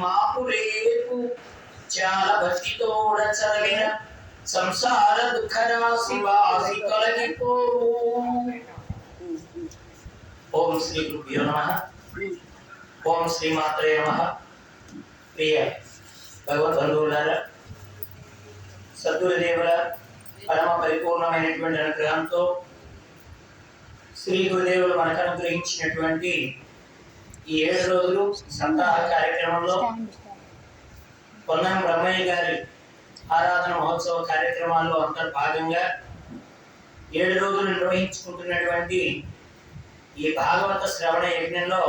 మాపురేపు చాలా భక్తితోడ చదివిన సంసార దుఃఖ రాశి వాసి తొలగిపోవు. ఓం శ్రీ గురుభ్యో నమః. ఓం శ్రీ మాత్రే నమః. ప్రియ భగవద్ బంధువులారా, సద్గురుదేవుల పరమ పరిపూర్ణమైనటువంటి అనుగ్రహంతో శ్రీ గురుదేవులు మనకు అనుగ్రహించినటువంటి ఈ 7 రోజులు సప్తాహ కార్యక్రమంలో పొన్నం బ్రహ్మయ్య గారి ఆరాధన మహోత్సవ కార్యక్రమాల్లో అంతర్భాగంగా 7 రోజులు నిర్వహించుకుంటున్నటువంటి ఈ భాగవత శ్రవణ యజ్ఞంలో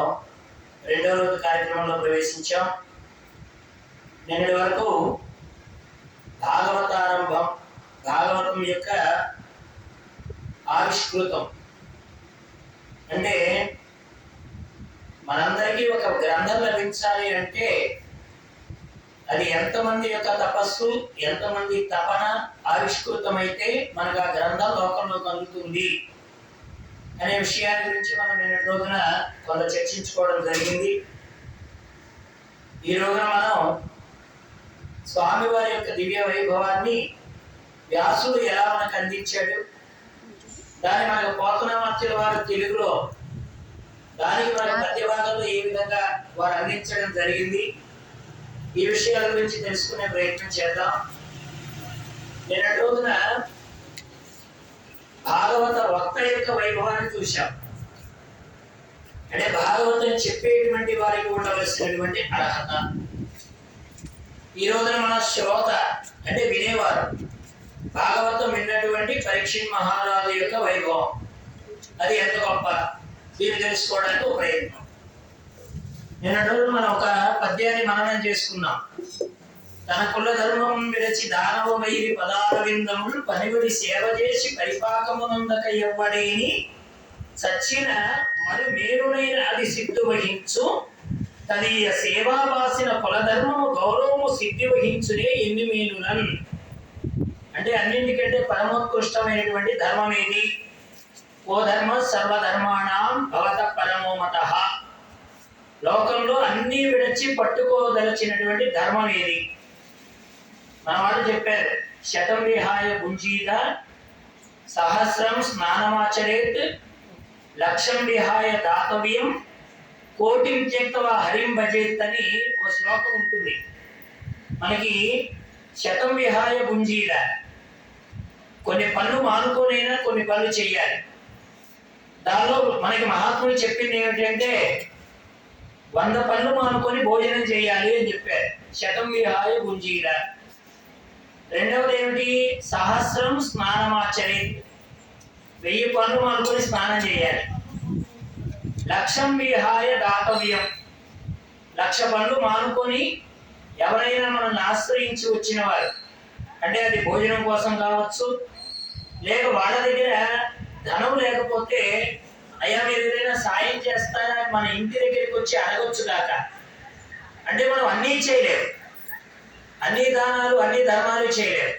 2వ రోజు కార్యక్రమంలో ప్రవేశించాం. నిన్నటి వరకు భాగవతారంభం, భాగవతం యొక్క ఆవిష్కృతం అంటే మనందరికీ ఒక గ్రంథం లభించాలి అంటే అది ఎంతమంది యొక్క తపస్సు, ఎంతమంది తపన ఆవిష్కృతమైతే మనకు ఆ గ్రంథం లోకంలో కలుగుతుంది అనే విషయాన్ని గురించి మనం నిన్నటి రోజున కొంత చర్చించుకోవడం జరిగింది. ఈ రోజున మనం స్వామివారి యొక్క దివ్య వైభవాన్ని వ్యాసుడు ఎలా మనకు అందించాడు, దాన్ని మనకు పోతనామాత్యుల వారు తెలుగులో దానికి మన పద్యభాగంలో ఏ విధంగా వారు అందించడం జరిగింది, ఈ విషయాల గురించి తెలుసుకునే ప్రయత్నం చేద్దాం. నిన్నటి రోజున భాగవత వక్త యొక్క వైభవాన్ని చూశాం. అంటే భాగవతం చెప్పేటువంటి వారికి ఉండవలసినటువంటి అర్హత. ఈ రోజున మన శ్రోత అంటే వినేవారు భాగవతం విన్నటువంటి పరీక్షిత్ మహారాజు యొక్క వైభవం అది ఎంత గొప్ప, దీన్ని తెలుసుకోవడానికి ఒక ప్రయత్నం. నిన్నటి రోజు మనం ఒక పద్యాన్ని మననం చేసుకున్నాం. తన కుల ధర్మం విరచి దానవ వైరి పదారవిందములు పనివిడి సేవ చేసి పరిపాకమునందక ఎవ్వడేని సచ్చిన మరి మేరునైన అది సిద్ధి వహించు తనీయ సేవావాసిన కులధర్మము గౌరవము సిద్ధి వహించునే ఎన్ని మేలునన్. అంటే అన్నింటికంటే పరమోత్కృష్టమైనటువంటి ధర్మం ఏది? ఓ ధర్మ సర్వధర్మాణం భవత పరమో మతః. లోకంలో అన్ని విడచి పట్టుకోదలచినటువంటి ధర్మం ఏది? మన వాళ్ళు చెప్పారు, శతం విహాయ భుంజీత సహస్రం స్నానమాచరేత్ లక్షం విహాయ దాతవ్యం కోటిం త్యక్త్వా హరిం భజేత్ అని ఒక శ్లోకం ఉంటుంది. మనకి శతం విహాయ భుంజీత, కొన్ని పనులు మానుకోనైనా కొన్ని పనులు చేయాలి. దానిలో మనకి మహాత్ములు చెప్పింది ఏమిటంటే 100 పనులు మానుకొని భోజనం చేయాలి అని చెప్పారు. శతం విహాయ భుంజీత. రెండవది ఏమిటి? సహస్రం స్నానమాచరేత్, 1000 పనులు మానుకొని స్నానం చేయాలి. లక్షం విహాయ దాతవ్యం, 1,00,000 పనులు మానుకొని ఎవరైనా మనల్ని ఆశ్రయించి వచ్చిన వారు అంటే అది భోజనం కోసం కావచ్చు, లేక వాళ్ళ దగ్గర ధనం లేకపోతే అయ్యా మీరు ఏదైనా సాయం చేస్తారా మన ఇంటి దగ్గరికి వచ్చి అడగొచ్చు కాక. అంటే మనం అన్నీ చేయలేము, అన్ని దానాలు అన్ని ధర్మాలు చేయలేము.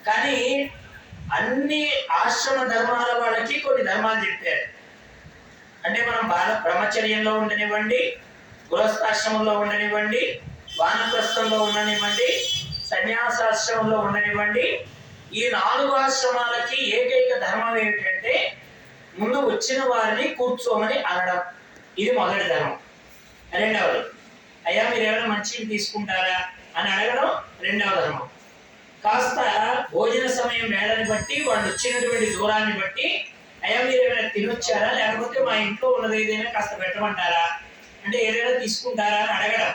కానీ అన్ని ఆశ్రమ ధర్మాల వాళ్ళకి కొన్ని ధర్మాలు చెప్పారు. అంటే మనం బ్రహ్మచర్యంలో ఉండనివ్వండి, గృహస్థాశ్రమంలో ఉండనివ్వండి, వానప్రస్థంలో ఉండనివ్వండి, సన్యాసాశ్రమంలో ఉండనివ్వండి, ఈ 4 ఆశ్రమాలకి ఏకైక ధర్మం ఏమిటంటే ముందు వచ్చిన వారిని కూర్చోమని అనడం. ఇది మొదటి ధర్మం. రెండవది అయ్యా మీరు ఏమైనా మంచిని తీసుకుంటారా అని అడగడం రెండవ ధర్మం. కాస్త భోజన సమయం వేళని బట్టి వాళ్ళు వచ్చినటువంటి దూరాన్ని బట్టి అయ్యా మీరు ఏమైనా తినొచ్చారా, లేకపోతే మా ఇంట్లో ఉన్నది ఏదైనా కాస్త పెట్టమంటారా, అంటే ఏదైనా తీసుకుంటారా అని అడగడం.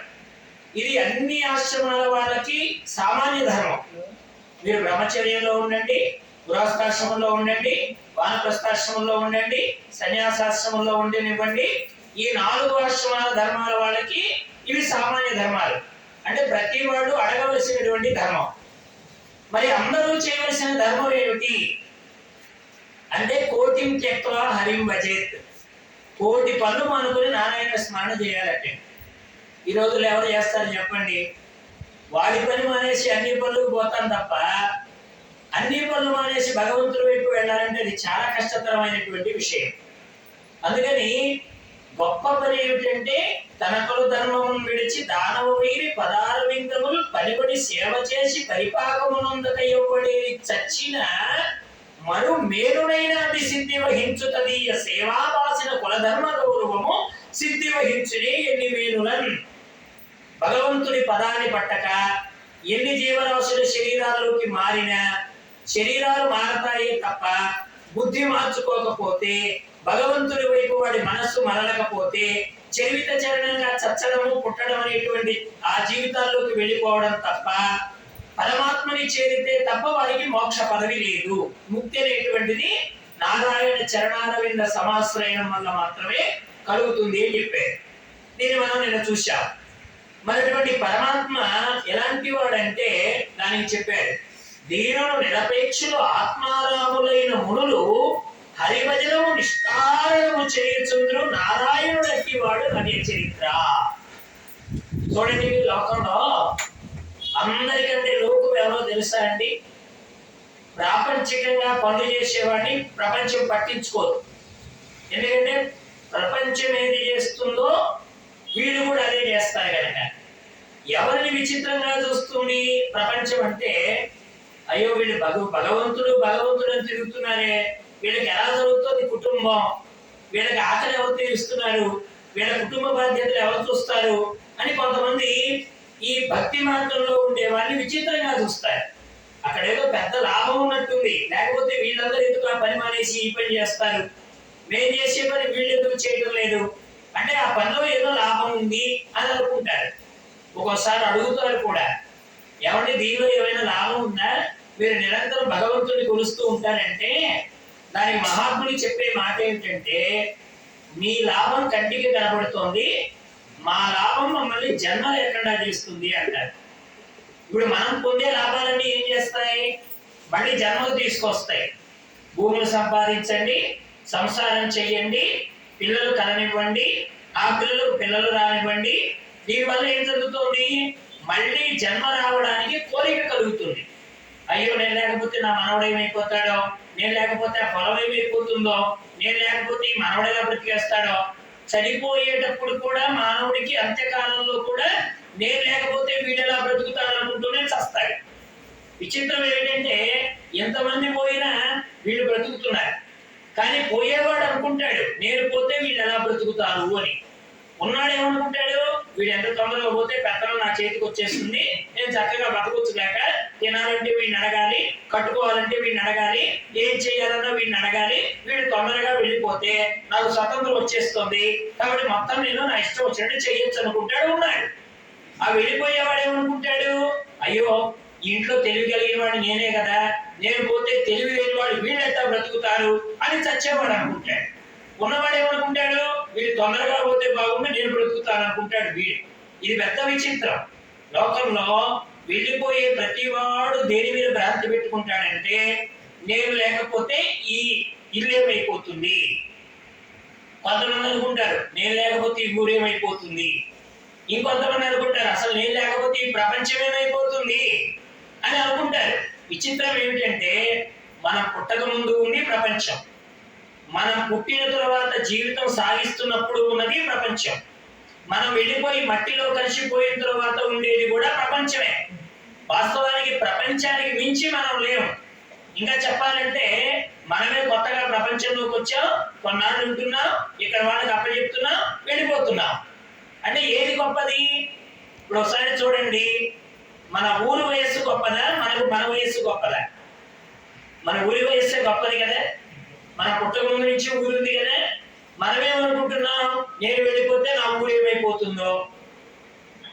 ఇది అన్ని ఆశ్రమాల వాళ్ళకి సామాన్య ధర్మం. మీరు బ్రహ్మచర్యంలో ఉండండి, గృహస్థాశ్రమంలో ఉండండి, వానప్రస్థాశ్రమంలో ఉండండి, సన్యాసాశ్రమంలో ఉండనివ్వండి, ఈ 4 ఆశ్రమాల ధర్మాల వాళ్ళకి ఇవి సామాన్య ధర్మాలు. అంటే ప్రతి వాళ్ళు అడగవలసినటువంటి ధర్మం. మరి అందరూ చేయవలసిన ధర్మం ఏమిటి అంటే కోటిం త్యక్త్వా హరిం భజేత్. 1,00,000 పనులు మానుకొని నారాయణ స్మరణ చేయాలంటే ఈ రోజుల్లో ఎవరు చేస్తారు చెప్పండి? వాడి పని మానేసి అన్ని పనులకు పోతాం తప్ప అన్ని పనులు మానేసి భగవంతుడి వైపు వెళ్ళాలంటే అది చాలా కష్టతరమైనటువంటి విషయం. అందుకని గొప్ప పని ఏమిటంటే తనకులు ధర్మమును విడిచి దానవ వీరి పదార విందములు పనిబడి సేవ చేసి పరిపాకమునందుక ఇవ్వబడేది చచ్చిన మరు మేలునైన అది సిద్ధి వహించుతదీయ సేవావాసిన కులధర్మ గౌరవము సిద్ధి వహించునే ఎన్ని మేలులన్. భగవంతుని పదాన్ని పట్టక ఎన్ని జీవరాశుల శరీరాల్లోకి మారినా శరీరాలు మారతాయే తప్ప బుద్ధి మార్చుకోకపోతే, భగవంతుని వైపు వాడి మనస్సు మరలకపోతే, చరివిత చరణంగా చచ్చడము పుట్టడం అనేటువంటి ఆ జీవితాల్లోకి వెళ్ళిపోవడం తప్ప, పరమాత్మని చేరితే తప్ప వారికి మోక్ష పదవి లేదు. ముక్తి అనేటువంటిది నారాయణ చరణారవింద సమాశ్రయం వల్ల మాత్రమే కలుగుతుంది అని చెప్పారు. దీన్ని మనం నిన్న చూశాం. మరటువంటి పరమాత్మ ఎలాంటి వాడంటే దానికి చెప్పారు, దీనులు నిరపేక్షులు ఆత్మారాములైన మునులు హరిభజనము నిష్కారణము చేయుచుందురు నారాయణుడు అట్టి వాడు నవ్య చరిత్ర. చూడండి, లోకంలో అందరికంటే లోకం ఎవరో తెలుసా అండి? ప్రాపంచికంగా పనులు చేసేవాడిని ప్రపంచం పట్టించుకోదు. ఎందుకంటే ప్రపంచం ఏది చేస్తుందో వీళ్ళు కూడా అదే చేస్తారు కనుక. ఎవరిని విచిత్రంగా చూస్తుంది ప్రపంచం అంటే, అయ్యో వీళ్ళు భగవంతుడు అని తిరుగుతున్నారే, వీళ్ళకి ఎలా జరుగుతుంది కుటుంబం, వీళ్ళకి ఆకలి ఎవరు తీరుస్తున్నారు, వీళ్ళ కుటుంబ బాధ్యతలు ఎవరు చూస్తారు అని కొంతమంది ఈ భక్తి మార్గంలో ఉండే వాళ్ళని విచిత్రంగా చూస్తారు. అక్కడ ఏదో పెద్ద లాభం ఉన్నట్టుంది, లేకపోతే వీళ్ళందరూ ఎందుకు ఆ పని మానేసి ఈ పని చేస్తారు, మేము చేసే పని వీళ్ళు ఎందుకు చేయడం లేదు అంటే ఆ పనిలో ఏదో లాభం ఉంది అని అనుకుంటారు. ఒక్కోసారి అడుగుతారు కూడా, ఎవరి దీనిలో ఏమైనా లాభం ఉందా, మీరు నిరంతరం భగవంతుడిని కొలుస్తూ ఉంటారంటే దానికి మహాత్ములు చెప్పే మాట ఏమిటంటే, మీ లాభం కంటికి కనబడుతోంది, మా లాభం మమ్మల్ని జన్మ లేకుండా చేస్తుంది అంటారు. ఇప్పుడు మనం పొందే లాభాలన్నీ ఏం చేస్తాయి? మళ్ళీ జన్మకు తీసుకొస్తాయి. భూములు సంపాదించండి, సంసారం చెయ్యండి, పిల్లలు కననివ్వండి, ఆ పిల్లలకు పిల్లలు రానివ్వండి. దీనివల్ల ఏం జరుగుతుంది? మళ్ళీ జన్మ రావడానికి కోరిక కలుగుతుంది. అయ్యో నేను లేకపోతే నా మనవడు ఏమైపోతాడో, నేను లేకపోతే ఆ పొలం ఏమైపోతుందో, నేను లేకపోతే ఈ మనవడగా బ్రతికేస్తాడో. చనిపోయేటప్పుడు కూడా మానవుడికి అంత్యకాలంలో కూడా నేను లేకపోతే వీడెలా బ్రతుకుతాడు అనుకుంటూనే చస్తాడు. విచిత్రం ఏంటంటే ఎంతమంది పోయినా వీళ్ళు బ్రతుకుతున్నారు, కానీ పోయేవాడు అనుకుంటాడు నేను పోతే వీళ్ళు ఎలా బ్రతుకుతారు అని. ఉన్నాడు ఏమనుకుంటాడు, వీడు ఎంత తొందరగా పోతే పెత్తనం నా చేతికి వచ్చేస్తుంది, నేను చక్కగా బతకొచ్చు లేక, తినాలంటే వీడిని అడగాలి, కట్టుకోవాలంటే వీడిని అడగాలి, ఏం చేయాలన్నా వీడిని అడగాలి, వీడు తొందరగా వెళ్ళిపోతే నాకు స్వతంత్రం వచ్చేస్తుంది, కాబట్టి మొత్తం నేను నా ఇష్టం వచ్చినట్టు చేయొచ్చు అనుకుంటాడు ఉన్నాడు. ఆ వెళ్ళిపోయేవాడు ఏమనుకుంటాడు, అయ్యో ఇంట్లో తెలివి కలిగిన వాడు నేనే కదా, నేను పోతే తెలివి లేని వాడు వీళ్ళెంతా బ్రతుకుతారు అని చచ్చేవాడు అనుకుంటాడు. ఉన్నవాడు ఏమనుకుంటాడు, వీడు తొందరగా పోతే బాగుండి నేను బ్రతుకుతాను అనుకుంటాడు వీడు. ఇది పెద్ద విచిత్రం. లోకంలో వెళ్ళిపోయే ప్రతివాడు దేని మీద భ్రాంతి పెట్టుకుంటాడంటే, నేను లేకపోతే ఈ ఇల్లు ఏమైపోతుంది. కొంతమంది అనుకుంటారు నేను లేకపోతే ఈ ఊరు ఏమైపోతుంది. ఇంకొంతమంది అనుకుంటారు అసలు నేను లేకపోతే ఈ ప్రపంచం ఏమైపోతుంది అని అనుకుంటారు. విచిత్రం ఏమిటంటే, మనం పుట్టక ముందు ఉంది ప్రపంచం, మనం పుట్టిన తర్వాత జీవితం సాగిస్తున్నప్పుడు ఉన్నది ప్రపంచం, మనం వెళ్ళిపోయి మట్టిలో కలిసిపోయిన తర్వాత ఉండేది కూడా ప్రపంచమే. వాస్తవానికి ప్రపంచానికి మించి మనం లేము. ఇంకా చెప్పాలంటే మనమే కొత్తగా ప్రపంచంలోకి వచ్చాం, కొన్నాళ్ళు ఉంటున్నాం, ఇక్కడ వాళ్ళకి అప్పచెప్తున్నాం, వెళ్ళిపోతున్నాం. అంటే ఏది గొప్పది? ఇప్పుడు ఒకసారి చూడండి, మన ఊరు వయస్సు గొప్పదా, మన వయస్సు గొప్పదా? మన ఊరి వయస్సే గొప్పది కదా. మన పుట్టక ముందు నుంచి ఊరుంది కదా. మనమేమనుకుంటున్నాం, నేను వెళ్ళిపోతే నా ఊరు ఏమైపోతుందో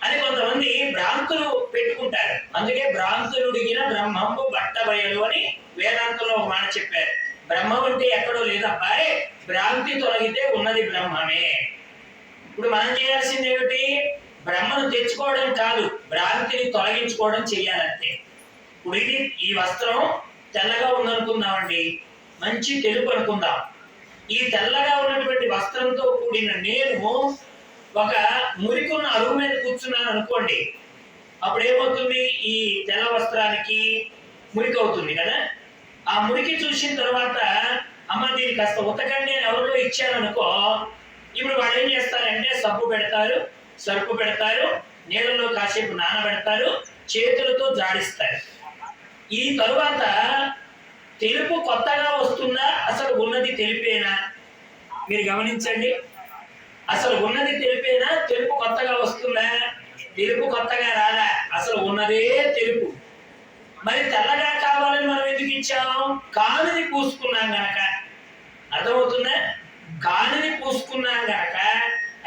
అని కొంతమంది భ్రాంతులు పెట్టుకుంటారు. అందుకే భ్రాంతులు దిగిన బ్రహ్మంబు బట్ట బయలు అని వేదాంతంలో ఒక మాట చెప్పారు. బ్రహ్మం అంటే ఎక్కడో లేదబ్బాయి, భ్రాంతి తొలగితే ఉన్నది బ్రహ్మమే. ఇప్పుడు మనం చేయాల్సింది ఏమిటి? బ్రహ్మను తెచ్చుకోవడం కాదు, భ్రాంతిని తొలగించుకోవడం చెయ్యాలంటే. ఇప్పుడు ఇది ఈ వస్త్రం తెల్లగా ఉందనుకుందామండి, మంచి తెలుపు అనుకుందాం. ఈ తెల్లగా ఉన్నటువంటి వస్త్రంతో కూడిన నేను ఒక మురికున్న అరుగు మీద కూర్చున్నాను అనుకోండి, అప్పుడు ఏమవుతుంది? ఈ తెల్ల వస్త్రానికి మురికి అవుతుంది కదా. ఆ మురికి చూసిన తర్వాత అమ్మ దీన్ని కాస్త ఉతకండి అని ఎవరిలో ఇచ్చాను అనుకో, ఇప్పుడు వాళ్ళు ఏం చేస్తారంటే సబ్బు పెడతారు, సరుకు పెడతారు, నీళ్ళలో కాసేపు నానబెడతారు, చేతులతో జాడిస్తారు. ఈ తరువాత తెలుపు కొత్తగా వస్తుందా, అసలు ఉన్నది తెలిపేనా? మీరు గమనించండి, అసలు ఉన్నది తెలిపేనా, తెలుపు కొత్తగా వస్తుందా? తెలుపు కొత్తగా రాదా, అసలు ఉన్నదే తెలుపు. మరి తెల్లగా కావాలని మనం ఎందుకు ఇచ్చాం? కానిది పూసుకున్నాం గనక. అర్థమవుతుందా? కానిది పూసుకున్నాం గనక,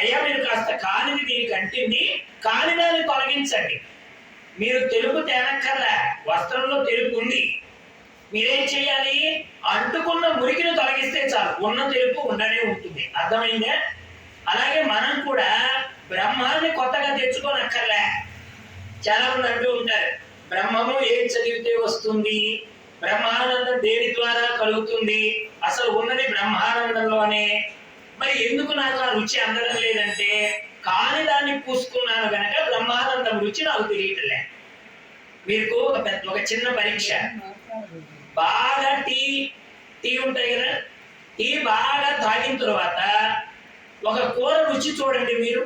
అయ్యా మీరు కాస్త కానిది దీనికి అంటింది, కాని దాన్ని తొలగించండి. మీరు తెలుపు తేనక్కర్లే, వస్త్రంలో తెలుపు ఉంది, మీరేం చేయాలి? అంటుకున్న మురికిని తొలగిస్తే చాలు, ఉన్న తెలుపు ఉండనే ఉంటుంది. అర్థమైందే? అలాగే మనం కూడా బ్రహ్మాన్ని కొత్తగా తెచ్చుకోనక్కర్లే. చాలా మంది అంటూ ఉంటారు, బ్రహ్మము ఏం చదివితే వస్తుంది, బ్రహ్మానందం దేని ద్వారా కలుగుతుంది, అసలు ఉన్నది బ్రహ్మానందంలోనే. మరి ఎందుకు నాకు ఆ రుచి అందడం లేదంటే, కాని దాన్ని పూసుకున్నాను గనక బ్రహ్మానందం రుచి నాకు తెలియట్లే. మీకు ఒక చిన్న పరీక్ష. బాగా టీ ఉంటాయి కదా, టీ బాగా తాగిన తర్వాత ఒక కూర రుచి చూడండి. మీరు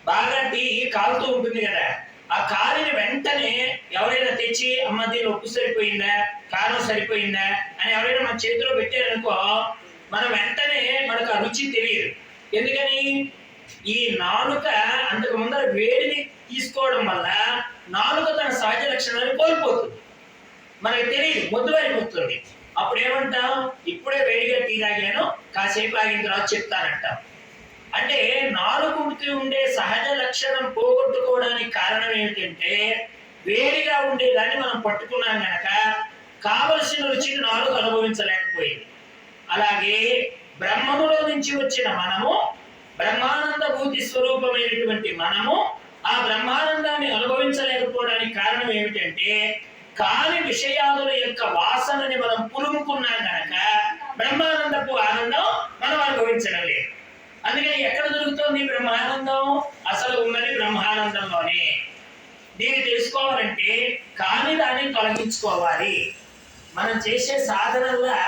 బాగా టీ కాలుతూ ఉంటుంది కదా, ఆ కాలిని వెంటనే ఎవరైనా తెచ్చి అమ్మ దీని ఉప్పు సరిపోయిందా, కారం సరిపోయిందా అని ఎవరైనా మన చేతిలో పెట్టారనుకో, మనం వెంటనే మనకు ఆ రుచి తెలియదు. ఎందుకని? ఈ నాలుక అంతకు ముందర వేడిని తీసుకోవడం వల్ల నాలుక తన సహజ లక్షణాన్ని కోల్పోతుంది, మనకు తెలియదు, మొద్దుబారిపోతుంది. అప్పుడు ఏమంటాం? ఇప్పుడే వేడిగా టీ తాగాను, కాసేపు ఆగిన తర్వాత చెప్తానంటాం. అంటే నాలుగుకి ఉండే సహజ లక్షణం పోగొట్టుకోవడానికి కారణం ఏమిటంటే, వేడిగా ఉండేదాన్ని మనం పట్టుకున్నాం గనక కావలసిన రుచిని నాలుగు అనుభవించలేకపోయింది. అలాగే బ్రహ్మములో నుంచి వచ్చిన మనము, బ్రహ్మానంద భూతి స్వరూపమైనటువంటి మనము, ఆ బ్రహ్మానందాన్ని అనుభవించలేకపోవడానికి కారణం ఏమిటంటే, కాని విషయాదుల యొక్క వాసనని మనం పులుముకున్నాం గనక బ్రహ్మానందపు ఆనందం మనం అనుభవించడం లేదు. అందుకని ఎక్కడ దొరుకుతుంది బ్రహ్మానందం? అసలు ఉన్నది బ్రహ్మానందంలోనే. దీన్ని తెలుసుకోవాలంటే కాని దాన్ని తొలగించుకోవాలి. మనం చేసే సాధనల్లా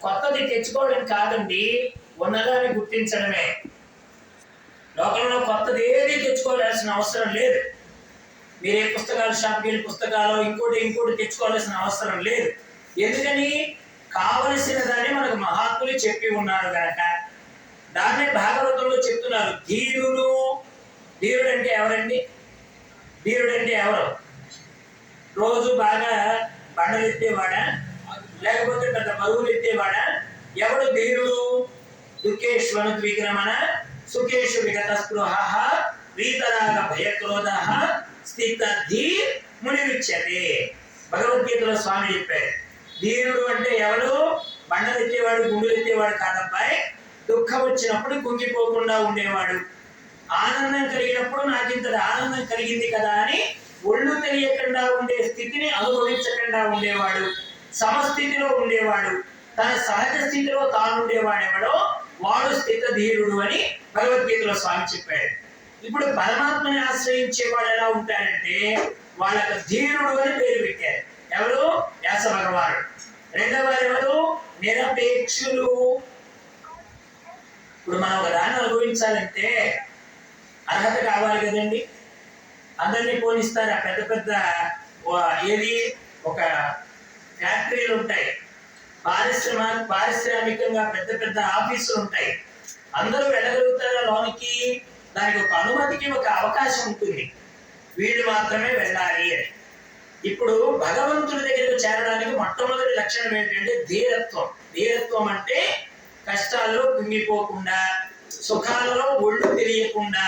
కొత్తది తెచ్చుకోవడం కాదండి, ఉన్నదాన్ని గుర్తించడమే. లోకంలో కొత్తది ఏది తెచ్చుకోవాల్సిన అవసరం లేదు. మీరే పుస్తకాలు షాప్కి వెళ్ళి పుస్తకాలు ఇంకోటి తెచ్చుకోవాల్సిన అవసరం లేదు. ఎందుకని? కావలసిన దాన్ని మనకు మహాత్ములు చెప్పి ఉన్నారు కనుక. దాన్నే భాగవతంలో చెప్తున్నారు, ధీరుడు. ధీరుడు అంటే ఎవరండి? ధీరుడు అంటే ఎవరు? రోజు బాగా బండలు ఎత్తేవాడా, లేకపోతే పెద్ద బరువులు ఎత్తేవాడా? ఎవడు ధీరుడు? దుఃఖేశ్వను ద్విగ్రమణ సుఖేషు విగత స్పృహ వీతరాగ భయక్రోధ స్థిత ధీర్ మునిరుచ్యతే. భగవద్గీతలో స్వామి చెప్పారు, ధీరుడు అంటే ఎవడు? బండలు ఎత్తేవాడు, గుండెలు ఎత్తేవాడు కాదబ్బాయి. దుఃఖం వచ్చినప్పుడు కుంగిపోకుండా ఉండేవాడు, ఆనందం కలిగినప్పుడు నాకు ఇంత ఆనందం కలిగింది కదా అని ఒళ్ళు తెలియకుండా ఉండే స్థితిని అనుభవించకుండా ఉండేవాడు, సమస్థితిలో ఉండేవాడు, తన సహజ స్థితిలో తానుండేవాడెవడో వాడు స్థిత ధీరుడు అని భగవద్గీతలో స్వామి చెప్పాడు. ఇప్పుడు పరమాత్మని ఆశ్రయించేవాడు ఎలా ఉంటాడంటే, వాళ్ళకు ధీరుడు అని పేరు పెట్టారు. ఎవరు? వ్యాస భగవానుడు. రెండవ వారు ఎవరు? నిరపేక్షులు. ఇప్పుడు మనం ఒక దాన్ని అనుభవించాలంటే అర్హత కావాలి కదండి. అందరినీ పోనిస్తారు. పెద్ద పెద్ద ఏది ఒక ఫ్యాక్టరీలు ఉంటాయి, పారిశ్రామికంగా పెద్ద పెద్ద ఆఫీసులు ఉంటాయి. అందరూ వెళ్ళగలుగుతారా లోనికి? దానికి ఒక అనుమతికి ఒక అవకాశం ఉంటుంది, వీళ్ళు మాత్రమే వెళ్ళాలి అని. ఇప్పుడు భగవంతుడి దగ్గరకు చేరడానికి మొట్టమొదటి లక్షణం ఏంటంటే ధీరత్వం. ధీరత్వం అంటే కష్టాల్లో కుంగిపోకుండా, సుఖాలలో ఒళ్ళు తెలియకుండా,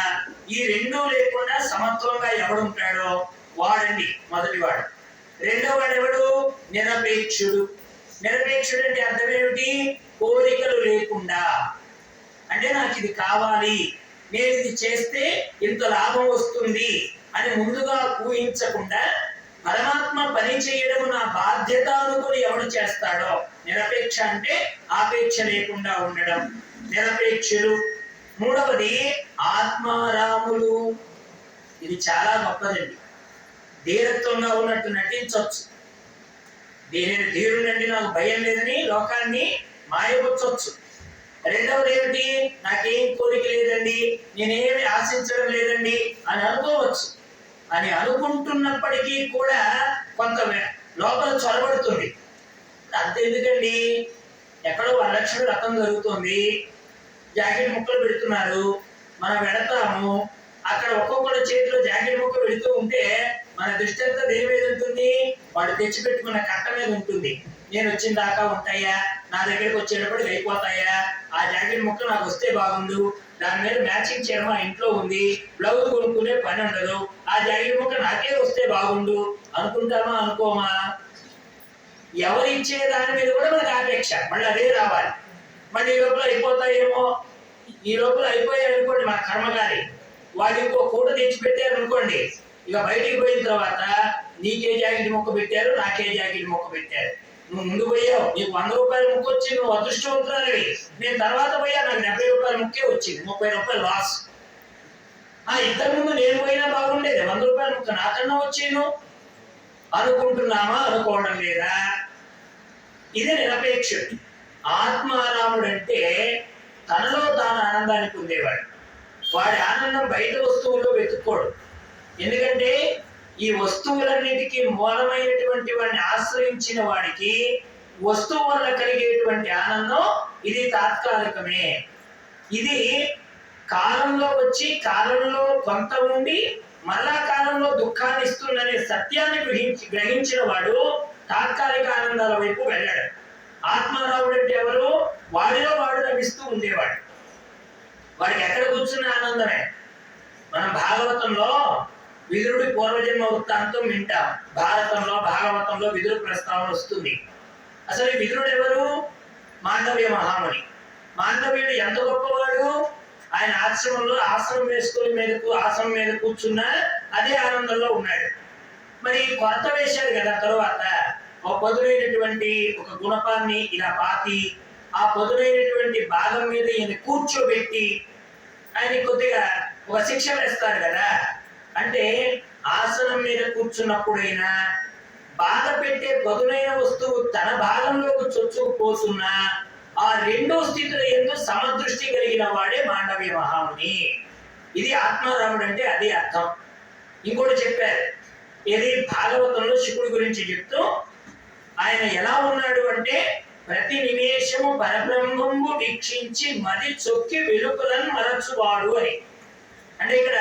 ఈ రెండూ లేకుండా సమత్వంగా ఎవడుంటాడో వాడండి మొదటివాడు. రెండవ వాడు ఎవడు? నిరపేక్షుడు. నిరపేక్షుడు అంటే అర్థం ఏమిటి? కోరికలు లేకుండా. అంటే నాకు ఇది కావాలి, నేను ఇది చేస్తే ఇంత లాభం వస్తుంది అని ముందుగా ఊహించకుండా, పరమాత్మ పని చేయడం నా బాధ్యత అనుకుని ఎవడు చేస్తాడో నిరపేక్ష అంటే ఆపేక్ష లేకుండా ఉండడం నిరపేక్షులు. మూడవది ఆత్మారాములు. ఇది చాలా గొప్పదండి. ధీరత్వంగా ఉన్నట్టు నటించవచ్చు. దీనిని ధీరుడండి నాకు భయం లేదని లోకాన్ని మాయపరచవచ్చు. రెండవది ఏమిటి? నాకేం కోరిక లేదండి, నేనేమి ఆశించడం లేదండి అని అనుకోవచ్చు. అని అనుకుంటున్నప్పటికీ కూడా కొంత లోపల చొరబడుతుంది. అంతెందుకండి, ఎక్కడో వరలక్ష్మి రథం జరుగుతుంది, జాకెట్ ముక్కలు పెడుతున్నారు, మనం వెడతాము. అక్కడ ఒక్కొక్కరి చేతిలో జాకెట్ ముక్క పెడుతూ ఉంటే మన దృష్టి అంతా దేని మీద ఉంటుంది? వాడు తెచ్చిపెట్టుకున్న కట్ట మీద ఉంటుంది. నేను వచ్చిన దాకా ఉంటాయా, నా దగ్గరికి వచ్చేటప్పుడు అయిపోతాయా, ఆ జాకెట్ ముక్క నాకు వస్తే బాగుండు, దాని మీద మ్యాచింగ్ చీర మా ఇంట్లో ఉంది, బ్లౌజ్ కొనుక్కునే పని ఉండదు, ఆ జాకెట్ ముక్క నాకే వస్తే బాగుండు అనుకుంటామా అనుకోమా? ఎవరిచ్చే దాని మీద కూడా మనకు ఆపేక్ష, మళ్ళీ అదే రావాలి. మళ్ళీ ఈ లోపల అయిపోతాయేమో, ఈ లోపల అయిపోయాయి అనుకోండి మన కర్మకారి, వాడు ఇంకో కూట తెచ్చి పెట్టారు అనుకోండి, ఇక బయటికి పోయిన తర్వాత నీకే జాకెట్ మొక్క పెట్టారు, నాకే జాకెట్ మొక్క పెట్టారు. నువ్వు ముందు పోయావు, నీకు 100 రూపాయల ముక్క వచ్చి నువ్వు అదృష్టవంతురాలివి, నేను తర్వాత పోయా నాకు 70 రూపాయల ముక్కే వచ్చింది, 30 రూపాయలు లాస్. ఇంతకు ముందు నేను పోయినా బాగుండేది, 100 రూపాయల ముక్క నాకన్నా వచ్చేను అనుకుంటున్నామా అనుకోవడం లేదా? ఇదే నిరపేక్షుడు. ఆత్మారాముడు అంటే తనలో తాను ఆనందాన్ని పొందేవాడు. వాడి ఆనందం బయట వస్తువుల్లో వెతుక్కోడు. ఎందుకంటే ఈ వస్తువులన్నిటికీ మూలమైనటువంటి వాడిని ఆశ్రయించిన వాడికి వస్తువు వల్ల కలిగేటువంటి ఆనందం ఇది తాత్కాలికమే. ఇది కాలంలో వచ్చి కాలంలో కొంత ఉండి మళ్ళా కాలంలో దుఃఖాన్ని ఇస్తుందనే సత్యాన్ని గ్రహించిన వాడు తాత్కాలిక ఆనందాల వైపు వెళ్ళాడు. ఆత్మారాముడు అంటే ఎవరు? వాడిలో వాడు లభిస్తూ ఉండేవాడు. వాడికి ఎక్కడ కూర్చున్న ఆనందమే. మనం భాగవతంలో విదురుడి పూర్వజన్మ వృత్తాంతం వింటాం. భారతంలో భాగవతంలో విదురు ప్రస్తావన వస్తుంది. అసలు ఈ విదురుడు ఎవరు? మాండవ్య మహాముని. మాండవ్యుడు ఎంత గొప్పవాడు! ఆయన ఆశ్రమంలో ఆసనం వేసుకుని ఆసనం మీద కూర్చున్నా అదే ఆనందంలో ఉన్నాడు. మరి కొరత వేశాడు కదా తరువాత, ఒక పదునైనటువంటి ఒక గుణపాన్ని ఇలా పాతి ఆ పదునైనటువంటి భాగం మీద ఈయన కూర్చోబెట్టి ఆయన కొద్దిగా ఒక శిక్ష వేస్తాడు కదా. అంటే ఆసనం మీద కూర్చున్నప్పుడైనా బాధ పెట్టే పదునైన వస్తువు తన భాగంలోకి చొచ్చుకుపోతున్నా ఆ రెండో స్థితిలో ఎందు సమదృష్టి కలిగిన వాడే మాండవ్య మహాముని. ఇది ఆత్మారాముడు అంటే అది అర్థం. ఇంకోటి చెప్పారు, ఇది భాగవతంలో శివుడి గురించి చెప్తూ ఆయన ఎలా ఉన్నాడు అంటే ప్రతి నిమేషము పరబ్రహ్మంబు వీక్షించి మది చొక్కి వెలుపలను మరచువాడు అని. అంటే ఇక్కడ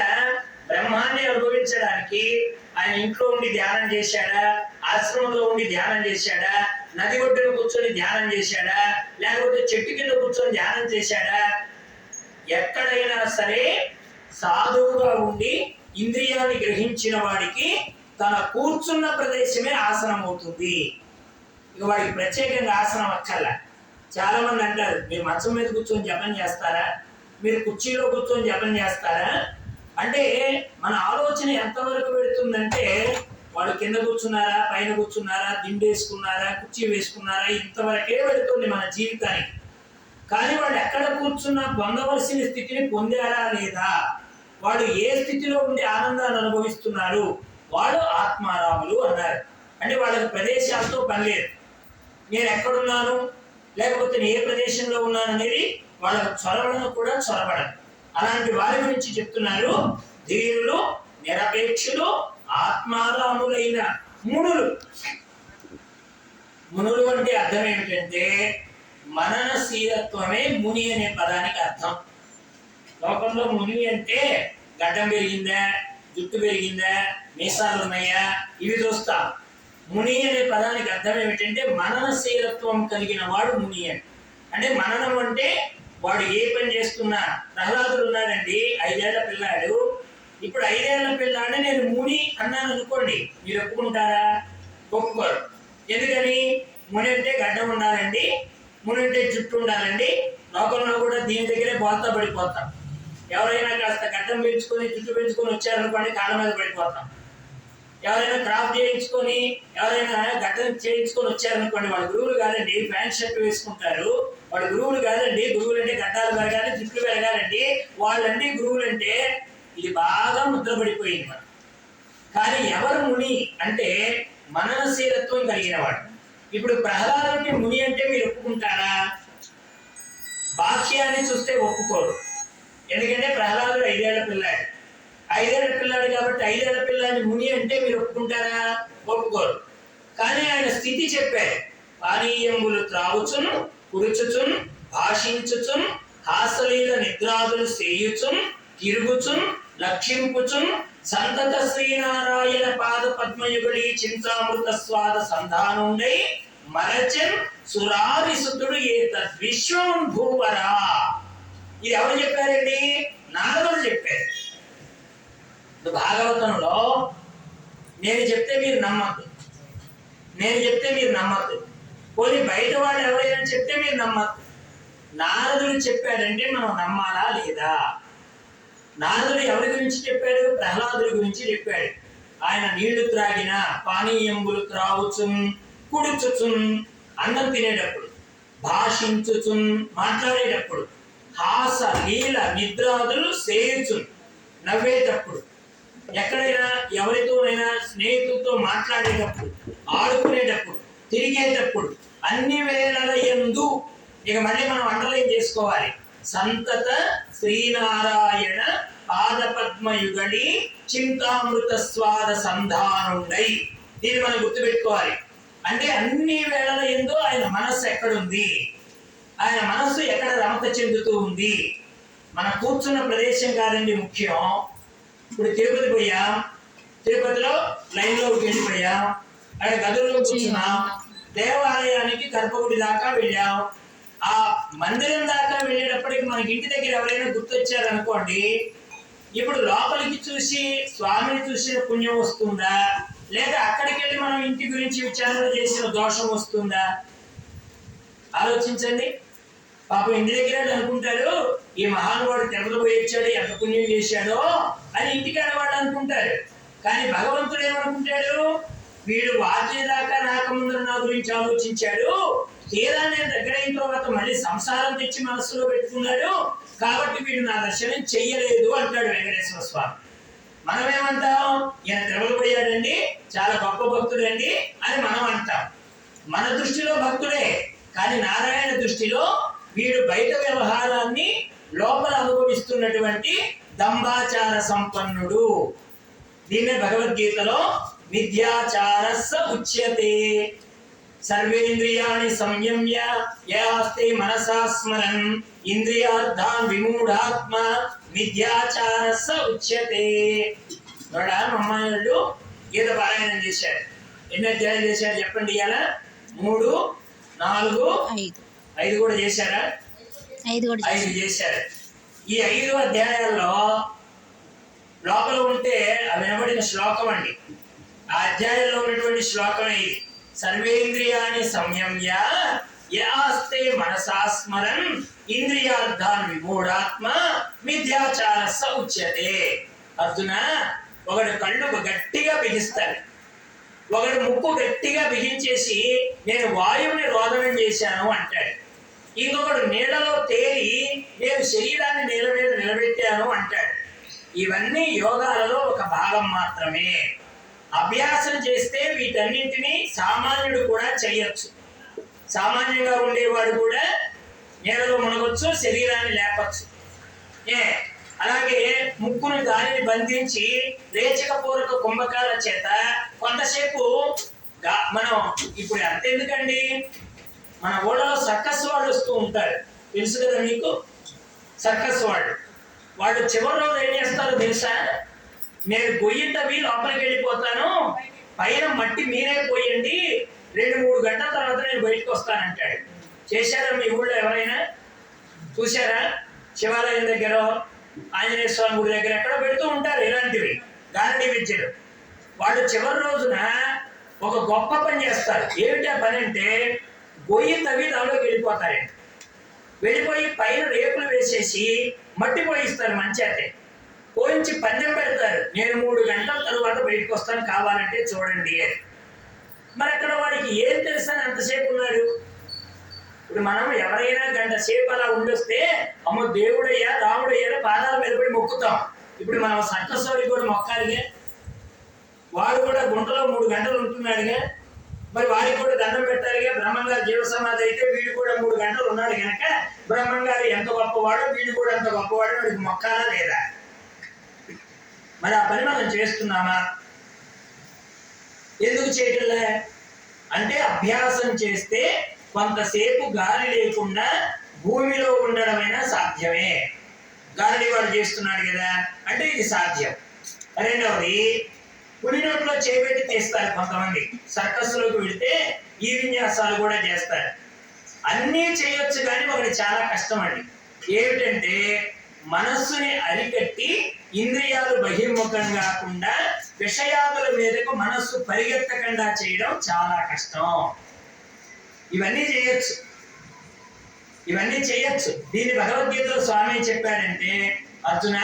బ్రహ్మాన్ని అనుభవించడానికి ఆయన ఇంట్లో ఉండి ధ్యానం చేశాడా, ఆశ్రమంలో ఉండి ధ్యానం చేశాడా, నది ఒడ్డున కూర్చొని ధ్యానం చేశాడా, లేకపోతే చెట్టు కింద కూర్చొని ధ్యానం చేశాడా? ఎక్కడైనా సరే సాధువుగా ఉండి ఇంద్రియాన్ని గ్రహించిన వాడికి తన కూర్చున్న ప్రదేశమే ఆసనం అవుతుంది. ఇక వాడికి ప్రత్యేకంగా ఆసనం అక్కర్లా. చాలా మంది అంటారు, మీరు మంచం మీద కూర్చొని జపం చేస్తారా, మీరు కుర్చీలో కూర్చొని జపం చేస్తారా అంటే మన ఆలోచన ఎంతవరకు పెడుతుందంటే వాడు కింద కూర్చున్నారా, పైన కూర్చున్నారా, దిండు వేసుకున్నారా, కుర్చీ వేసుకున్నారా, ఇంతవరకే పెడుతుంది మన జీవితానికి. కానీ వాడు ఎక్కడ కూర్చున్నా పొందవలసిన స్థితిని పొందారా లేదా, వాడు ఏ స్థితిలో ఉండి ఆనందాన్ని అనుభవిస్తున్నారు, వాడు ఆత్మారాములు అన్నారు. అంటే వాళ్ళకి ప్రదేశాలతో పని లేదు. నేను ఎక్కడున్నాను లేకపోతే నేను ఏ ప్రదేశంలో ఉన్నాను అనేది వాళ్ళకు చొరవడను కూడా చొరబడదు. అలాంటి వారి గురించి చెప్తున్నారు. ధీరులు, నిరపేక్షులు, ఆత్మారాములైన మునులు. మునులు అంటే అర్థం ఏమిటంటే మననశీలత్వమే ముని అనే పదానికి అర్థం. లోకంలో ముని అంటే గడ్డం పెరిగిందా, జుట్టు పెరిగిందా, మీసాలు ఉన్నాయా, ఇవి చూస్తాం. ముని అనే పదానికి అర్థం ఏమిటంటే మననశీలత్వం కలిగిన వాడు ముని అని. అంటే మననం అంటే వాడు ఏ పని చేస్తున్నా. ప్రహ్లాదుడు ఉన్నాడండి, 5 ఏళ్ల పిల్లాడు. ఇప్పుడు 5 ఏళ్ల పిల్లాడిని నేను ముని అన్నాను అనుకోండి, మీరు ఒప్పుకుంటారా? ఒప్పుకోరు. ఎందుకని? ముని అంటే గడ్డం ఉండాలండి, ముని అంటే జుట్టు ఉండాలండి. లోకంలో కూడా దీని దగ్గరే బోల్తా పడిపోతాం. ఎవరైనా కాస్త గడ్డం పెంచుకొని జుట్టు పెంచుకొని వచ్చారనుకోండి, కాళ్ళ మీద పడిపోతాం. ఎవరైనా క్రాప్ చేయించుకొని ఎవరైనా గడ్డం చేయించుకొని వచ్చారనుకోండి, వాళ్ళ గురువులు కాదండి, ప్యాంట్ షర్ట్ వేసుకుంటారు. వాళ్ళ గురువులు కాదండి, గురువులు అంటే గడ్డాలు పెరగాలి, జుట్లు పెరగాలండి, వాళ్ళండి గురువులు అంటే. ఇది బాగా ముద్రపడిపోయింది మనం. కానీ ఎవరు ముని అంటే మననశీలత్వం కలిగిన వాడు. ఇప్పుడు ప్రహ్లాదుడికి ముని అంటే మీరు ఒప్పుకుంటారా? బాహ్యాన్ని చూస్తే ఒప్పుకోరు. ఎందుకంటే ప్రహ్లాదుడు 5 ఏళ్ల పిల్లాడు. 5 ఏళ్ల పిల్లాడు కాబట్టి 5 ఏళ్ల పిల్లాడిని ముని అంటే మీరు ఒప్పుకుంటారా? ఒప్పుకోరు. కానీ ఆయన స్థితి చెప్పారు. పానీయంబులు త్రావుచున్ కుడుచుచున్ భాషించుచున్ హాసలీల నిద్రాదులు సేయుచున్ తిరుగుచున్ లక్షింపుచున్ సంతత శ్రీనారాయణ పాద పద్మయుగళి చింతామృత స్వాద సంధానుండై మరచన్ సురారిసుతుడు ఏ తద్విశ్వం భూవరా. ఇది ఎవరు చెప్పారండి? నారదుడు చెప్పారు. భాగవతంలో నేను చెప్తే మీరు నమ్మద్దు, నేను చెప్తే మీరు నమ్మద్దు, పోనీ బయట వాళ్ళు ఎవరైనా చెప్తే మీరు నమ్మద్దు. నారదుడు చెప్పాడంటే మనం నమ్మాలా లేదా? నారదుడు ఎవరి గురించి చెప్పాడు? ప్రహ్లాదుడి గురించి చెప్పాడు. ఆయన నీళ్లు త్రాగిన పానీయంబులు త్రావుచున్ కుడుచుచున్ అన్నం తినేటప్పుడు, భాషించుచున్ మాట్లాడేటప్పుడు, హాస లీల నిద్రాదులు సేయుచున్ నవ్వేటప్పుడు, ఎక్కడైనా ఎవరితోనైనా స్నేహితులతో మాట్లాడేటప్పుడు, ఆడుకునేటప్పుడు, తిరిగేటప్పుడు, అన్ని వేళల యందు. ఇక మళ్ళీ మనం అండర్లైన్ చేసుకోవాలి. సంతత శ్రీనారాయణ పాదపద్మయుగళి చింతామృత స్వాద సంధానుండై. దీన్ని మనం గుర్తుపెట్టుకోవాలి. అంటే అన్ని వేళల యందు ఆయన మనస్సు ఎక్కడుంది, ఆయన మనస్సు ఎక్కడ రమత చెందుతూ ఉంది. మనం కూర్చున్న ప్రదేశం కాదండి ముఖ్యం. ఇప్పుడు తిరుపతి పోయాం, తిరుపతిలో లైన్లోకి వెళ్ళిపోయాం, అక్కడ గదుల్లో కూర్చున్నాం, దేవాలయానికి గర్భగుడి దాకా వెళ్ళాం. ఆ మందిరం దాకా వెళ్ళేటప్పటికి మనకి ఇంటి దగ్గర ఎవరైనా గుర్తొచ్చారనుకోండి, ఇప్పుడు లోపలికి చూసి స్వామిని చూసిన పుణ్యం వస్తుందా, లేదా అక్కడికి వెళ్ళి మనం ఇంటి గురించి విచారణ చేసిన దోషం వస్తుందా? ఆలోచించండి. పాపం ఇంటి దగ్గర అనుకుంటారు, ఈ మహానుభావుడు తిరుపతి పోయి వచ్చాడు, ఎంత పుణ్యం చేశాడో అని ఇంటికాడ వాళ్ళు అనుకుంటారు. కానీ భగవంతుడు ఏమనుకుంటాడు? వీడు వాద్య దాకా రాకముందు నా గురించి ఆలోచించాడు, తీరా నేను దగ్గర అయిన తర్వాత మళ్ళీ సంసారం తెచ్చి మనస్సులో పెట్టుకున్నాడు, కాబట్టి వీడు నా దర్శనం చెయ్యలేదు అంటాడు వెంకటేశ్వర స్వామి. మనమేమంటాం? ఈయన తిరుమల పోయాడండి, చాలా గొప్ప భక్తుడండి అని మనం అంటాం. మన దృష్టిలో భక్తుడే, కానీ నారాయణ దృష్టిలో వీడు బయట వ్యవహారాన్ని లోపల అనుభవిస్తున్నటువంటి దంభాచార సంపన్నుడు. దీన్నే భగవద్గీతలో మిథ్యాచారస్స ఉచ్యతే. సర్వేంద్రియాణి సంయమ్య యాస్తే మనసా స్మరన్ ఇంద్రియార్థాన్ విమూఢాత్మ మిథ్యాచారస్స ఉచ్యతే. మమ్మాయిలు గీత పారాయణం చేశారు. ఎన్ని అధ్యాయాలు చేశారు చెప్పండి? ఇవాళ 3, 4, 5 కూడా చేశారా? 5 చేశారు. ఈ 5 అధ్యాయాల్లో లోపల ఉంటే వినబడిన శ్లోకం అండి. ఆ అధ్యాయంలో ఉన్నటువంటి శ్లోకమే ఇది. సర్వేంద్రియాణి సంయమ్య యాస్తే మనసా స్మరన్ ఇంద్రియార్థాన్ విమూఢాత్మ మిథ్యాచారస్స ఉచ్యతే. అర్జున, ఒకడు కళ్ళు గట్టిగా బిగిస్తాడు, ఒకడు ముక్కు గట్టిగా బిగించేసి నేను వాయువుని రోదనం చేశాను అంటాడు. ఇంకొకడు నీళ్లలో తేలి నేను శరీరాన్ని నీళ్ళ మీద నిలబెట్టాను అంటాడు. ఇవన్నీ యోగాలలో ఒక భాగం మాత్రమే. అభ్యాసం చేస్తే వీటన్నింటినీ సామాన్యుడు కూడా చేయొచ్చు. సామాన్యంగా ఉండేవాడు కూడా నీళ్ళలో మునగొచ్చు, శరీరాన్ని లేపచ్చు. అలాగే ముక్కును గాలిని బంధించి రేచకపూరక కుంభకాల చేత కొంతసేపు మనం ఇప్పుడు అంతెందుకండి, మన ఊళ్ళలో సర్కస్ వాళ్ళు వస్తూ ఉంటారు, తెలుసు కదా మీకు? సర్కస్ వాళ్ళు చివరి రోజు ఏం చేస్తారో తెలుసా? నేను గొయ్యితవి లోపలికి వెళ్ళిపోతాను, పైన మట్టి మీరే పోయండి, 2-3 గంటల తర్వాత నేను బయటకు వస్తానంటాడు. చేశారా మీ ఊళ్ళో ఎవరైనా? చూసారా? శివాలయం దగ్గర, ఆంజనేయ స్వామి గుడి దగ్గర ఎక్కడ పెడుతూ ఉంటారు ఇలాంటివి గారడీ విద్యలు. వాళ్ళు చివరి రోజున ఒక గొప్ప పని చేస్తారు. ఏమిటా పని అంటే, గొయ్యి తవ్వి దానిలోకి వెళ్ళిపోతారండి. వెళ్ళిపోయి పైన రేకులు వేసేసి మట్టి పోయిస్తారు, మంచేతే పోయించి పందెం పెడతారు. నేను 3 గంటల తరువాత బయటకు వస్తాను, కావాలంటే చూడండి అని. మరి అక్కడ వాడికి ఏం తెలుసా అంతసేపు ఉన్నాడు? ఇప్పుడు మనం ఎవరైనా గంట సేపు అలా ఉండొస్తే అమ్మో దేవుడయ్యా రాముడయ్యా పాదాల మీద పడి మొక్కుతాం. ఇప్పుడు మనం సర్కస్వాడికి కూడా మొక్కాలిగా, వాడు కూడా గుంటలో 3 గంటలు ఉంటున్నాడుగా, మరి వాడికి కూడా దండం పెట్టాలిగా. బ్రహ్మంగారు జీవ సమాధి అయితే వీడు కూడా 3 గంటలు ఉన్నాడు కనుక బ్రహ్మంగారు ఎంత గొప్పవాడో వీడు కూడా ఎంత గొప్పవాడో వాడికి మొక్కాలా లేదా? మరి ఆ పని మనం చేస్తున్నామా? ఎందుకు చేయటంలే అంటే అభ్యాసం చేస్తే కొంతసేపు గాలి లేకుండా భూమిలో ఉండడమైనా సాధ్యమే. గాలి వాడు చేస్తున్నాడు కదా అంటే ఇది సాధ్యం. రెండవది, పులినోట్లో చేపెట్టి తీస్తారు కొంతమంది. సర్కస్లోకి వెళితే ఈ విన్యాసాలు కూడా చేస్తారు. అన్నీ చేయొచ్చు కానీ ఒకటి చాలా కష్టం అండి. ఏమిటంటే మనస్సుని అరికట్టి ఇంద్రియాలు బహిర్ముఖం కాకుండా విషయాదుల మీదకు మనస్సు పరిగెత్తకుండా చేయడం చాలా కష్టం. ఇవన్నీ చేయొచ్చు. దీన్ని భగవద్గీతలో స్వామి చెప్పాడంటే, అర్జున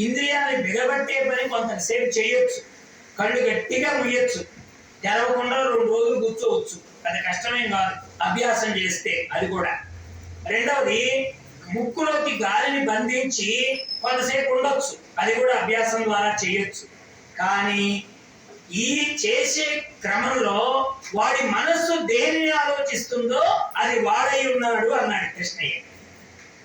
ఇంద్రియాన్ని బిగబట్టే పని కొంతసేపు చేయొచ్చు, కళ్ళు గట్టిగా ముయ్యొచ్చు, తెరవకుండా 2 రోజులు కూర్చోవచ్చు, అది కష్టమేం కాదు అభ్యాసం చేస్తే. అది కూడా. రెండవది, ముక్కులోకి గాలిని బంధించి కొంతసేపు ఉండొచ్చు, అది కూడా అభ్యాసం ద్వారా చేయొచ్చు. కానీ ఈ చేసే క్రమంలో వాడి మనస్సు దేనిని ఆలోచిస్తుందో అది వాడై ఉన్నాడు అన్నాడు కృష్ణయ్య.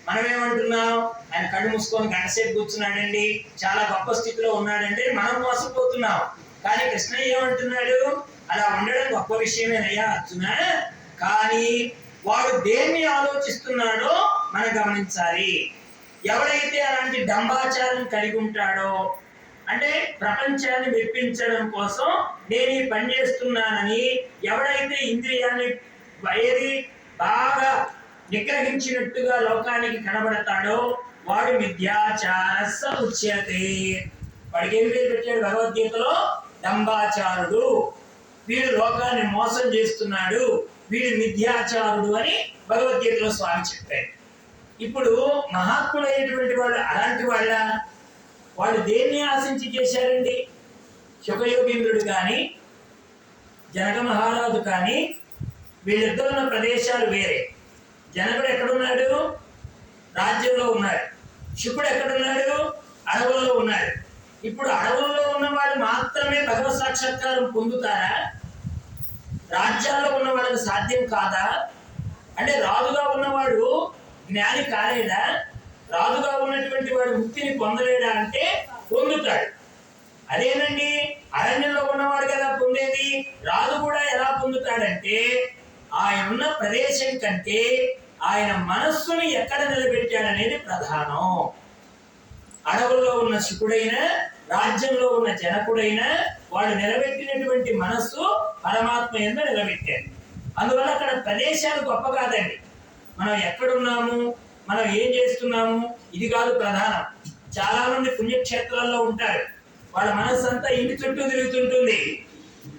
మనమేమంటున్నాం, ఆయన కళ్ళు మూసుకొని గంటసేపు కూర్చున్నాడండి, చాలా గొప్ప స్థితిలో ఉన్నాడంటే మనం మోసపోతున్నాం. కానీ కృష్ణయ్య ఏమంటున్నాడు, అలా ఉండడం గొప్ప విషయమేనయ్యా అర్జున, కానీ వాడు దేన్ని ఆలోచిస్తున్నాడో మనం గమనించాలి. ఎవడైతే అలాంటి డంబాచారం కలిగి ఉంటాడో, అంటే ప్రపంచాన్ని మెప్పించడం కోసం నేను ఈ పని చేస్తున్నానని ఎవడైతే ఇంద్రియాన్ని బాగా నిగ్రహించినట్టుగా లోకానికి కనబడతాడో వాడు మిథ్యాచారస్స ఉచ్యతే. వాడికి ఏం పేరు పెట్టాడు భగవద్గీతలో? డంబాచారుడు. వీడు లోకాన్ని మోసం చేస్తున్నాడు, వీడు మిథ్యాచారుడు అని భగవద్గీతలో స్వామి చెప్పాడు. ఇప్పుడు మహాత్ములైనటువంటి వాళ్ళు అలాంటి వాళ్ళు దేన్ని ఆశించి చేశారండి? శుకయోగీంద్రుడు కానీ జనక మహారాజు కానీ వీళ్ళిద్దరు ఉన్న ప్రదేశాలు వేరే. జనకుడు ఎక్కడున్నాడు? రాజ్యంలో ఉన్నాడు. శుకుడు ఎక్కడున్నాడు? అడవుల్లో ఉన్నాడు. ఇప్పుడు అడవుల్లో ఉన్నవాడు మాత్రమే భగవత్ సాక్షాత్కారం పొందుతారా? రాజ్యాల్లో ఉన్న వాళ్ళకి సాధ్యం కాదా? అంటే రాజుగా ఉన్నవాడు జ్ఞాని కాలేదా? రాజుగా ఉన్నటువంటి వాడు ముక్తిని పొందలేడా అంటే పొందుతాడు. అదేనండి అరణ్యంలో ఉన్నవాడు కదా పొందేది. రాజు కూడా ఎలా పొందుతాడంటే ఆయన ఉన్న ప్రదేశం కంటే ఆయన మనస్సుని ఎక్కడ నిలబెట్టాడనేది ప్రధానం. అడవుల్లో ఉన్న శుకుడైనా రాజ్యంలో ఉన్న జనకుడైనా వాడు నిలబెట్టినటువంటి మనస్సు పరమాత్మ యందు నిలబెట్టాడు. అందువల్ల అక్కడ ప్రదేశాలు గొప్ప కాదండి, మనం ఎక్కడున్నాము, మనం ఏం చేస్తున్నాము ఇది కాదు ప్రధానం. చాలా మంది పుణ్యక్షేత్రాల్లో ఉంటారు, వాళ్ళ మనస్సు అంతా ఇంటి చుట్టూ తిరుగుతుంటుంది.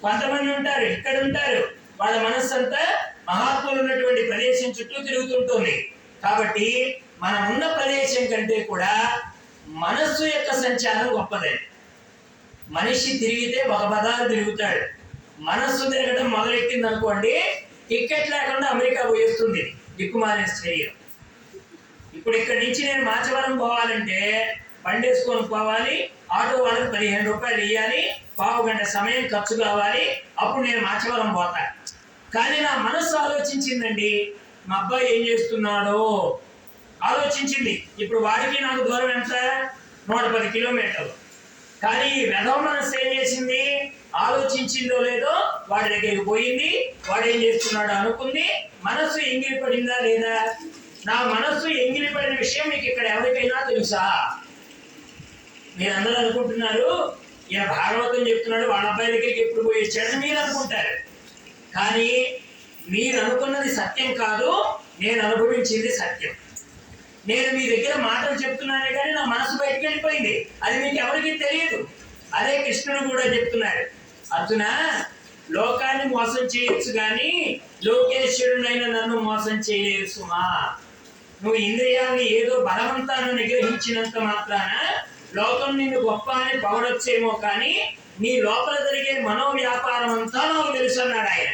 కొంతమంది ఉంటారు ఇక్కడ ఉంటారు, వాళ్ళ మనస్సు అంతా మహాత్ములు ఉన్నటువంటి ప్రదేశం చుట్టూ తిరుగుతుంటుంది. కాబట్టి మనం ఉన్న ప్రదేశం కంటే కూడా మనస్సు యొక్క సంచారం గొప్పదండి. మనిషి తిరిగితే ఒక పదాలు తిరుగుతాడు, మనస్సు తిరగడం మొదలెట్టింది అనుకోండి టికెట్ లేకుండా అమెరికా పోయేస్తుంది దిక్కుమాలిన శరీరం. ఇప్పుడు ఇక్కడి నుంచి నేను మాచవరం పోవాలంటే బండి వేసుకొని పోవాలి, ఆటో వాళ్ళకి 15 రూపాయలు ఇవ్వాలి, పావు గంట సమయం ఖర్చు కావాలి, అప్పుడు నేను మాచవరం పోతాను. కానీ నా మనస్సు ఆలోచించిందండి, మా అబ్బాయి ఏం చేస్తున్నాడో ఆలోచించింది. ఇప్పుడు వాడికి నాకు దూరం ఎంత? 110 కిలోమీటర్లు. కానీ వెధవ మనస్సు ఏం చేసింది? ఆలోచించిందో లేదో వాడి దగ్గరికి పోయింది, వాడు ఏం చేస్తున్నాడో అనుకుంది. మనస్సు ఎంగిలి పడిందా లేదా? నా మనస్సు ఎంగిలి పడిన విషయం మీకు ఇక్కడ ఎవరికైనా తెలుసా? మీరందరూ అనుకుంటున్నారు ఈయన భాగవతం చెప్తున్నాడు, వాళ్ళ అబ్బాయి దగ్గరికి ఎప్పుడు పోయి వచ్చాడని మీరు అనుకుంటారు. కానీ మీరు అనుకున్నది సత్యం కాదు, నేను అనుభవించింది సత్యం. నేను మీ దగ్గర మాటలు చెప్తున్నానే కానీ నా మనసు బయటకు వెళ్ళిపోయింది, అది మీకు ఎవరికి తెలియదు. అదే కృష్ణుడు కూడా చెప్తున్నాడు, అర్జున లోకాన్ని మోసం చేయొచ్చు కానీ లోకేశ్వరుడైన నన్ను మోసం చేయలేరు సుమా. నువ్వు ఇంద్రియాన్ని ఏదో బలవంతాన్ని నిగ్రహించినంత మాత్రాన లోకం నిన్ను గొప్ప అని పొగడొచ్చేమో కానీ నీ లోపల జరిగే మనోవ్యాపారం అంతా నాకు తెలుసు అన్నాడు ఆయన.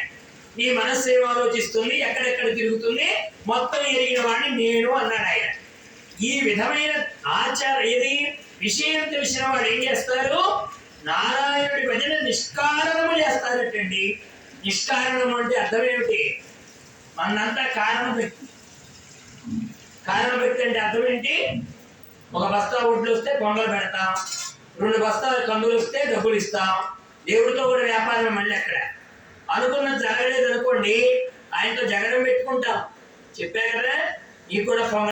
నీ మనస్సు ఏం ఆలోచిస్తుంది, ఎక్కడెక్కడ తిరుగుతుంది, మొత్తం ఎరిగిన వాడిని నేను అన్నాడు ఆయన. ఈ విధమైన ఏది విషయం తెలిసిన వాడు ఏం చేస్తారు? నారాయణుడి భజన నిష్కారణము చేస్తారటండి. నిష్కారణం అంటే అర్థం ఏమిటి? మనంతా కారణ వ్యక్తి. కారణ వ్యక్తి అంటే అర్థం ఏంటి? ఒక బస్తా ఒడ్లు వస్తే పొంగలు పెడతాం, 2 బస్తాల కందులు వస్తే డబ్బులు ఇస్తాం. దేవుడితో కూడా వ్యాపారం మళ్ళీ అక్కడ అనుకున్నది జరగలేదు అనుకోండి, ఆయనతో జగడం పెట్టుకుంటాం. చెప్పా కదా, నీకు కూడా పొంగ